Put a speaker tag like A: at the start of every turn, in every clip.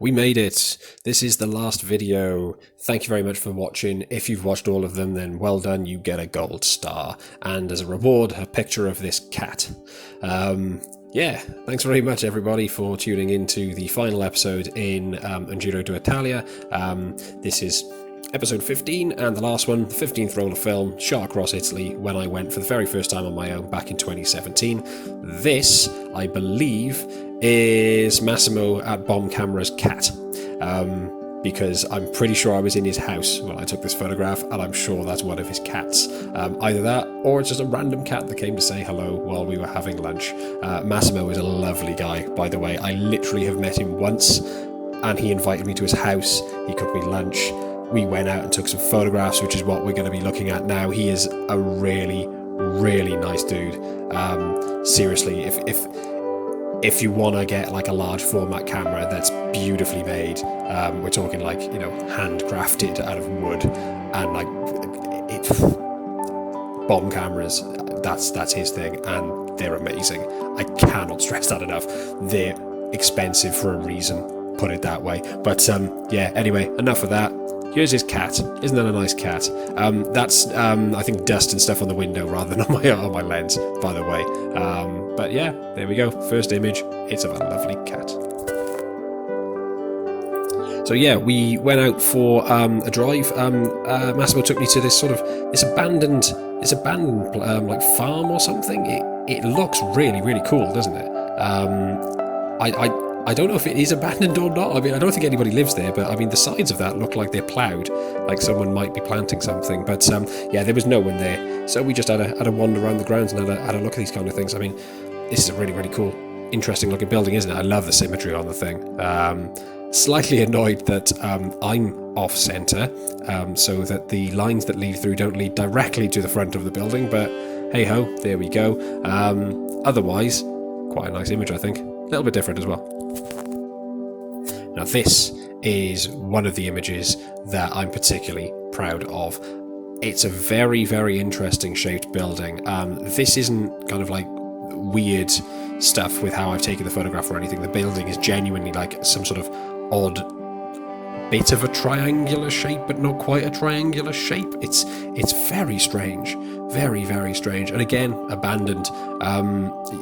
A: We made it. This is the last video. Thank you very much for watching. If you've watched all of them, then well done. You get a gold star. And as a reward, a picture of this cat. Yeah, thanks very much everybody for tuning into the final episode in Giro D Italia. This is episode 15 and the last one, the 15th roll of film, shot across Italy when I went for the very first time on my own back in 2017. This, I believe, is Massimo at BommCameras' cat. Because I'm pretty sure I was in his house when I took this photograph, and I'm sure that's one of his cats. Either that, or it's just a random cat that came to say hello while we were having lunch. Massimo is a lovely guy, by the way. I literally have met him once, and he invited me to his house. He cooked me lunch. We went out and took some photographs, which is what we're going to be looking at now. He is a really, really nice dude. Seriously, if you want to get like a large format camera that's beautifully made, we're talking like, you know, handcrafted out of wood, and like BommCameras, that's his thing, and they're amazing. I cannot stress that enough. They're expensive for a reason, put it that way. But yeah, anyway, enough of that. Here's his cat. Isn't that a nice cat? That's I think dust and stuff on the window rather than on my lens, by the way. But yeah, there we go. First image. It's of a lovely cat. So yeah, we went out for a drive. Massimo took me to this sort of abandoned like farm or something. It looks really, really cool, doesn't it? I don't know if it is abandoned or not. I mean, I don't think anybody lives there, but I mean, the sides of that look like they're ploughed, like someone might be planting something. But yeah, there was no one there, so we just had a wander around the grounds and had a look at these kind of things. I mean, this is a really, really cool, interesting looking building, isn't it? I love the symmetry on the thing. Slightly annoyed that I'm off centre, so that the lines that lead through don't lead directly to the front of the building, but hey ho, there we go. Otherwise, quite a nice image, I think. A little bit different as well. Now this is one of the images that I'm particularly proud of. It's a very, very interesting shaped building. This isn't kind of like weird stuff with how I've taken the photograph or anything. The building is genuinely like some sort of odd bit of a triangular shape, but not quite a triangular shape. It's very strange, very, very strange. And again, abandoned.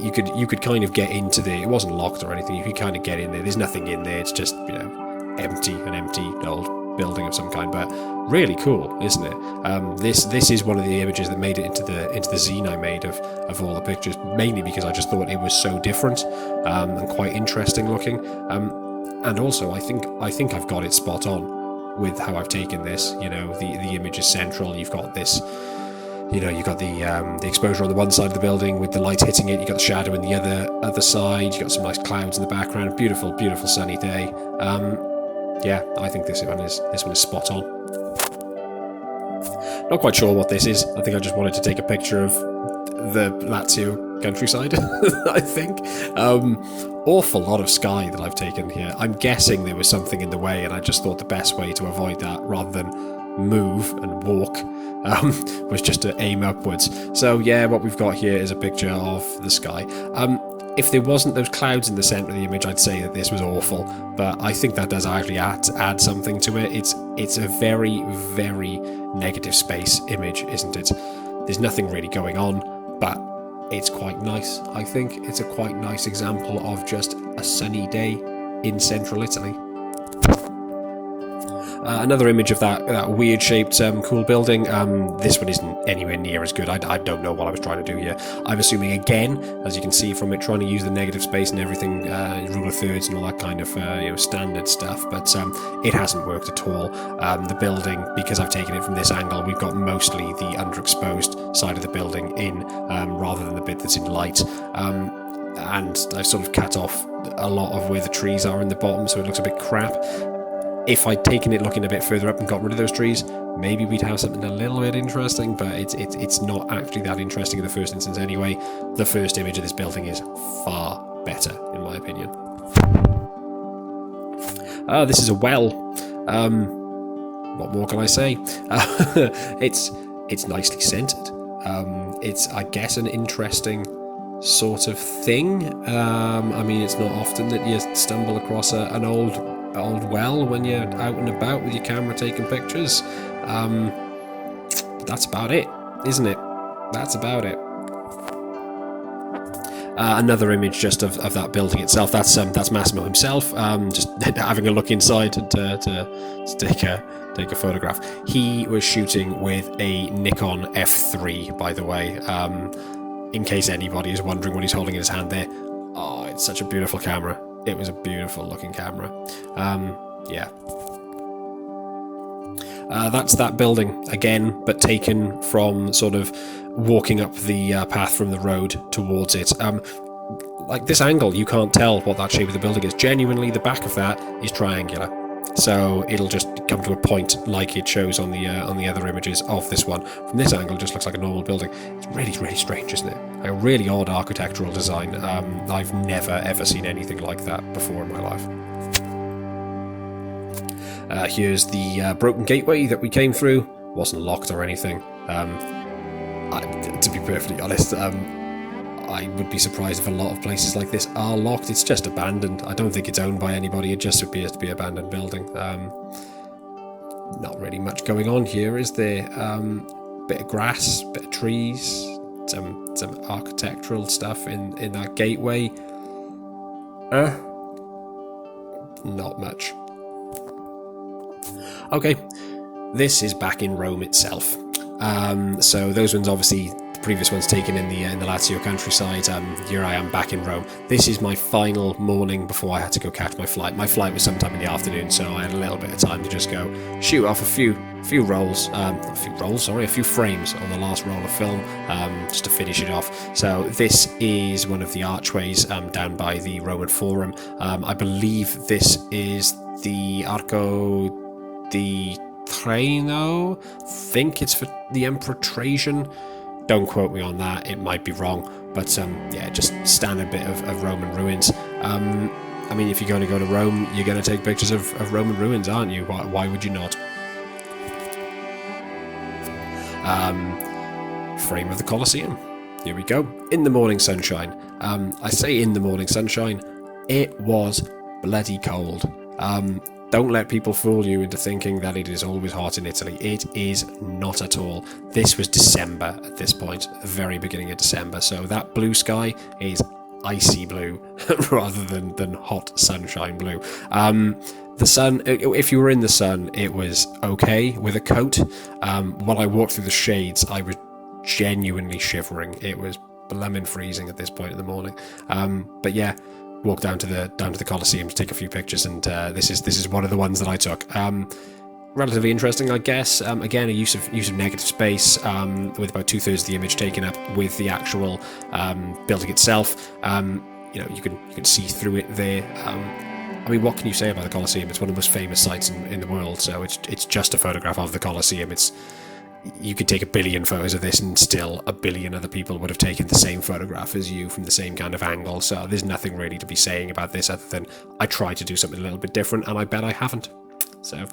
A: You could kind of get into there. It wasn't locked or anything. You could kind of get in there. There's nothing in there. It's just, you know, an empty old building of some kind. But really cool, isn't it? This is one of the images that made it into the zine I made of all the pictures. Mainly because I just thought it was so different and quite interesting looking. And also, I think I've got it spot on with how I've taken this. You know, the image is central. You've got this, you know, you've got the exposure on the one side of the building with the light hitting it. You've got the shadow in the other side. You've got some nice clouds in the background. Beautiful, beautiful sunny day. Yeah, I think this one is spot on. Not quite sure what this is. I think I just wanted to take a picture of the Lazio countryside. I think awful lot of sky that I've taken here. I'm guessing there was something in the way, and I just thought the best way to avoid that, rather than move and walk, was just to aim upwards. So yeah, what we've got here is a picture of the sky. If there wasn't those clouds in the centre of the image, I'd say that this was awful, but I think that does actually add something to it. It's a very, very negative space image, isn't it? There's nothing really going on, but it's quite nice. I think it's a quite nice example of just a sunny day in central Italy. Another image of that weird shaped cool building. This one isn't anywhere near as good. I don't know what I was trying to do here. I'm assuming again, as you can see from it, trying to use the negative space and everything, rule of thirds and all that kind of standard stuff, but it hasn't worked at all. The building, because I've taken it from this angle, we've got mostly the underexposed side of the building in, rather than the bit that's in light. And I've sort of cut off a lot of where the trees are in the bottom, so it looks a bit crap. If I'd taken it looking a bit further up and got rid of those trees, maybe we'd have something a little bit interesting, but it's not actually that interesting in the first instance anyway. The first image of this building is far better, in my opinion. This is a well. What more can I say? It's nicely centered. It's, I guess, an interesting sort of thing. I mean, it's not often that you stumble across an old well when you're out and about with your camera taking pictures. But that's about it, isn't it? That's about it. Another image just of that building itself. That's Massimo himself, just having a look inside to take a photograph. He was shooting with a Nikon F3, by the way, in case anybody is wondering what he's holding in his hand there. Oh, it's such a beautiful camera. It was a beautiful looking camera. Yeah. That's that building again, but taken from sort of walking up the path from the road towards it. Like this angle, you can't tell what that shape of the building is. Genuinely, the back of that is triangular, so it'll just come to a point like it shows on the other images of this one. From this angle, it just looks like a normal building. It's really, really strange, isn't it? Like a really odd architectural design. I've never ever seen anything like that before in my life. Here's the broken gateway that we came through. Wasn't locked or anything. To be perfectly honest, I would be surprised if a lot of places like this are locked. It's just abandoned. I don't think it's owned by anybody. It just appears to be an abandoned building. Not really much going on here, is there? Bit of grass, bit of trees, some architectural stuff in that gateway. Not much. Okay, this is back in Rome itself. So those ones, obviously, the previous ones taken in the Lazio countryside. Here I am back in Rome. This is my final morning before I had to go catch my flight. My flight was sometime in the afternoon, so I had a little bit of time to just go shoot off a few frames on the last roll of film, just to finish it off. So this is one of the archways down by the Roman Forum. I believe this is the Arco di Treno. think it's for the Emperor Trajan. Don't quote me on that, it might be wrong, but yeah, just standard bit of Roman ruins. I mean, if you're going to go to Rome, you're going to take pictures of Roman ruins, aren't you? Why would you not? Frame of the Colosseum. Here we go. In the morning sunshine. I say in the morning sunshine, it was bloody cold. Don't let people fool you into thinking that it is always hot in Italy. It is not at all. This was December at this point, the very beginning of December. So that blue sky is icy blue rather than hot sunshine blue. The sun, if you were in the sun, it was okay with a coat. When I walked through the shades, I was genuinely shivering. It was blooming freezing at this point in the morning. But yeah, walked down to the Colosseum to take a few pictures, and this is one of the ones that I took. Relatively interesting, I guess. Again, a use of negative space, with about 2/3 of the image taken up with the actual building itself. You know, you can see through it there. I mean, what can you say about the Colosseum? It's one of the most famous sites in the world, so it's just a photograph of the Colosseum. You could take 1 billion photos of this and still 1 billion other people would have taken the same photograph as you from the same kind of angle, so there's nothing really to be saying about this other than I tried to do something a little bit different, and I bet I haven't. So...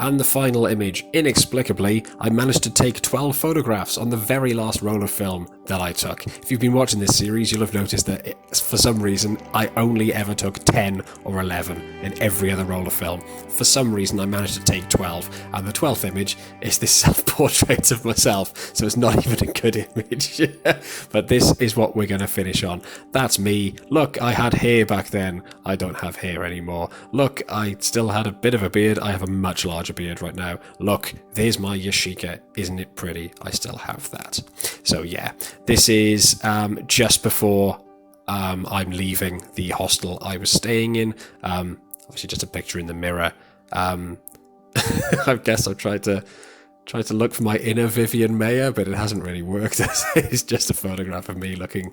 A: And the final image. Inexplicably, I managed to take 12 photographs on the very last roll of film that I took. If you've been watching this series, you'll have noticed that for some reason, I only ever took 10 or 11 in every other roll of film. For some reason, I managed to take 12, and the 12th image is this self-portrait of myself, so it's not even a good image. But this is what we're going to finish on. That's me. Look, I had hair back then. I don't have hair anymore. Look, I still had a bit of a beard. I have a much larger beard right now. Look, there's my Yashica. Isn't it pretty? I still have that. So yeah, this is just before I'm leaving the hostel I was staying in. Obviously just a picture in the mirror. I guess I've tried to look for my inner Vivian Mayer, but it hasn't really worked. It's just a photograph of me looking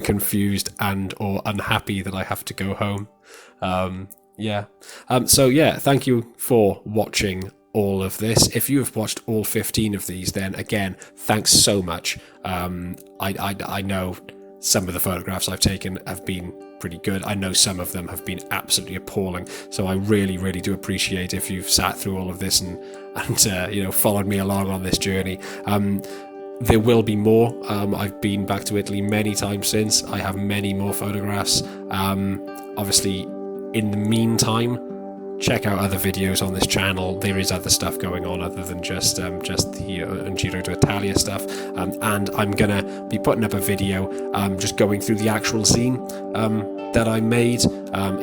A: confused and or unhappy that I have to go home. Yeah. So yeah, thank you for watching all of this. If you have watched all 15 of these, then again, thanks so much. I know some of the photographs I've taken have been pretty good. I know some of them have been absolutely appalling. So I really, really do appreciate if you've sat through all of this and you know, followed me along on this journey. There will be more. I've been back to Italy many times since. I have many more photographs. Obviously, in the meantime, check out other videos on this channel. There is other stuff going on other than just the Giro to Italia stuff, and I'm gonna be putting up a video just going through the actual zine that I made.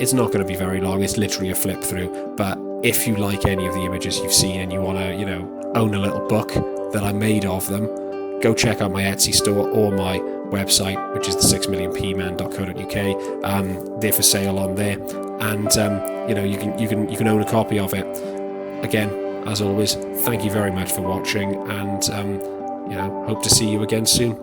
A: It's not going to be very long, it's literally a flip through, but if you like any of the images you've seen and you want to, you know, own a little book that I made of them, go check out my Etsy store or my website, which is the 6millionpman.co.uk. They're for sale on there, and you know, you can own a copy of it. Again, as always, thank you very much for watching, and you know, hope to see you again soon.